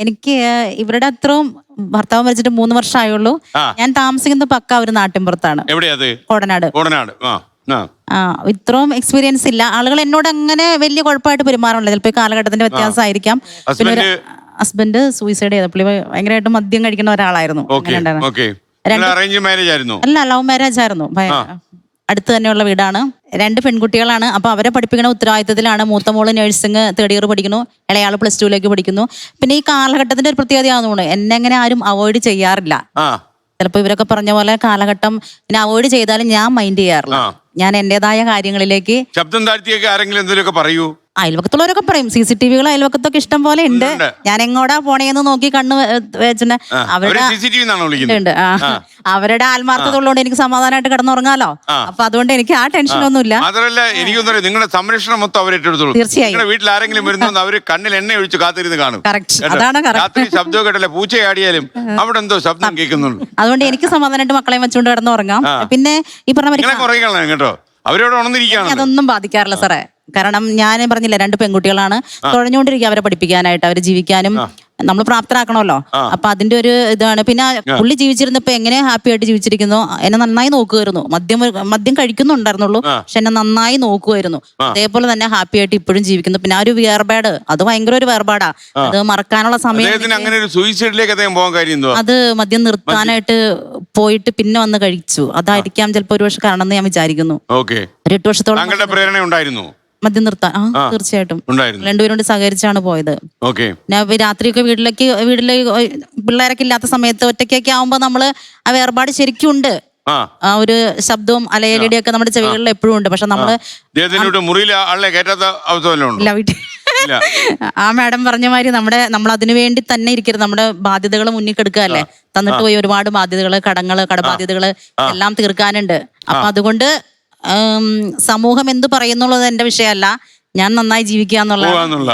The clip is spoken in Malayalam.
എനിക്ക് ഇവരുടെ അത്രയും ഭർത്താവ് മരിച്ചിട്ട് 3 വർഷമായുള്ളൂ. ഞാൻ താമസിക്കുന്നത് പക്ക ഒരു നാട്ടിൻപുറത്താണ്. എവിടെയത്? കോടനാട്. ഇത്രയും എക്സ്പീരിയൻസ് ഇല്ല. ആളുകൾ എന്നോട് അങ്ങനെ വലിയ കുഴപ്പമായിട്ട് പെരുമാറുന്നില്ല. ചിലപ്പോൾ ഈ കാലഘട്ടത്തിന്റെ വ്യത്യാസമായിരിക്കാം. പിന്നെ ഹസ്ബൻഡ് സൂയിസൈഡ് ചെയ്തപ്പോൾ ഭയങ്കരമായിട്ട് മദ്യം കഴിക്കുന്ന ഒരാളായിരുന്നു. അല്ല, ലവ് മാരേജ് ആയിരുന്നു. അടുത്ത് തന്നെയുള്ള വീടാണ്. 2 പെൺകുട്ടികളാണ്. അപ്പൊ അവരെ പഠിപ്പിക്കുന്ന ഉത്തരവാദിത്തത്തിലാണ്. മൂത്ത മോള് നഴ്സിംഗ് 3rd ഇയർ പഠിക്കുന്നു, ഇളയാള് +2 പഠിക്കുന്നു. പിന്നെ ഈ കാലഘട്ടത്തിന്റെ ഒരു പ്രത്യേകതയാണെന്ന് തോന്നുന്നു, എന്നെ അങ്ങനെ ആരും അവോയ്ഡ് ചെയ്യാറില്ല. ചിലപ്പോ ഇവരൊക്കെ പറഞ്ഞ പോലെ കാലഘട്ടം പിന്നെ അവോയ്ഡ് ചെയ്താലും ഞാൻ മൈൻഡ് ചെയ്യാറില്ല. ഞാൻ എന്റേതായ കാര്യങ്ങളിലേക്ക്. ശബ്ദം താഴ്ത്തിയൊക്കെ ആരെങ്കിലും എന്തെങ്കിലുമൊക്കെ പറയൂ? അയൽവക്കത്തുള്ളവരൊക്കെ പറയും. CCTV അയൽവക്കത്തൊക്കെ ഇഷ്ടം പോലെ ഉണ്ട്. ഞാൻ എങ്ങോട്ടാ പോണേന്ന് നോക്കി കണ്ണ് വെച്ചിട്ട് അവരുടെ ആത്മാർത്ഥത ഉള്ളതുകൊണ്ട് എനിക്ക് സമാധാനമായിട്ട് കിടന്നുറങ്ങാലോ. അപ്പൊ അതുകൊണ്ട് എനിക്ക് ആ ടെൻഷനൊന്നുമില്ല. മാത്രമല്ല എനിക്കൊന്നും നിങ്ങളുടെ സംരക്ഷണം മൊത്തം അവരെടുത്തോളൂ. തീർച്ചയായും വീട്ടിൽ ആരെങ്കിലും വരുന്ന അവര് കണ്ണിൽ എണ്ണ ഒഴിച്ച് കാത്തിരുന്ന് കാണും. അതാണ് രാത്രി ശബ്ദം കേട്ടല്ലേ, പൂച്ചയാടിയാലും അവിടെ എന്തോ ശബ്ദം കേൾക്കുന്നുണ്ട്. അതുകൊണ്ട് എനിക്ക് സമാധാനമായിട്ട് മക്കളെ വെച്ചുകൊണ്ട് കിടന്നുറങ്ങാം. പിന്നെ ഈ പറഞ്ഞ കേട്ടോ, അവരോട് ഉണർന്നിരിക്കുകയാണ്. അതൊന്നും ബാധിക്കാറില്ല സാറേ. കാരണം ഞാൻ പറഞ്ഞില്ല, 2 പെൺകുട്ടികളാണ്. തുഴഞ്ഞുകൊണ്ടിരിക്കുക അവരെ പഠിപ്പിക്കാനായിട്ട്, അവരെ ജീവിക്കാനും നമ്മൾ പ്രാപ്തരാക്കണമല്ലോ. അപ്പൊ അതിന്റെ ഒരു ഇതാണ്. പിന്നെ പുള്ളി ജീവിച്ചിരുന്നപ്പോ എങ്ങനെ ഹാപ്പി ആയിട്ട് ജീവിച്ചിരിക്കുന്നു. എന്നെ നന്നായി നോക്കുമായിരുന്നു. മദ്യം കഴിക്കുന്നുണ്ടായിരുന്നുള്ളൂ, പക്ഷെ എന്നെ നന്നായി നോക്കുമായിരുന്നു. അതേപോലെ തന്നെ ഹാപ്പി ആയിട്ട് ഇപ്പോഴും ജീവിക്കുന്നു. പിന്നെ ആ ഒരു വേർപാട്, അത് ഭയങ്കര ഒരു വേർപാടാ. അത് മറക്കാനുള്ള സമയം. അങ്ങനെ ഒരു സൂയിസൈഡിലേക്ക് അദ്ദേഹം പോകാൻ കാര്യം അത് മദ്യം നിർത്താനായിട്ട് പോയിട്ട് പിന്നെ വന്ന് കഴിച്ചു. അതായിരിക്കാം ചിലപ്പോ ഒരു വർഷം കാരണം എന്ന് ഞാൻ വിചാരിക്കുന്നു. ഒരു 8 വർഷത്തോളം പ്രേരണ ഉണ്ടായിരുന്നു മദ്യം നിർത്താൻ. തീർച്ചയായിട്ടും 2 പേരും കൂടി സഹകരിച്ചാണ് പോയത്. പിന്നെ രാത്രിയൊക്കെ വീട്ടിലേക്ക് പിള്ളേരൊക്കെ ഇല്ലാത്ത സമയത്ത് ഒറ്റയ്ക്കൊക്കെ ആവുമ്പോ നമ്മള് ആ വേർപാട് ശരിക്കും ഉണ്ട്. ആ ഒരു ശബ്ദവും അലയലിയുടെ ഒക്കെ നമ്മുടെ ചെവികളിൽ എപ്പോഴും ഉണ്ട്. പക്ഷെ നമ്മള് ആ മാഡം പറഞ്ഞ മാതിരി നമ്മൾ അതിനു വേണ്ടി തന്നെ ഇരിക്കരുത്. നമ്മുടെ ബാധ്യതകൾ മുന്നിൽ കെടുക്കുകയല്ലേ. തന്നിട്ട് പോയി ഒരുപാട് ബാധ്യതകള്, കടബാധ്യതകള് എല്ലാം തീർക്കാനുണ്ട്. അപ്പൊ അതുകൊണ്ട് സമൂഹം എന്ത് പറയുന്നുള്ളത് എന്റെ വിഷയമല്ല. ഞാൻ നന്നായി ജീവിക്കുക എന്നുള്ള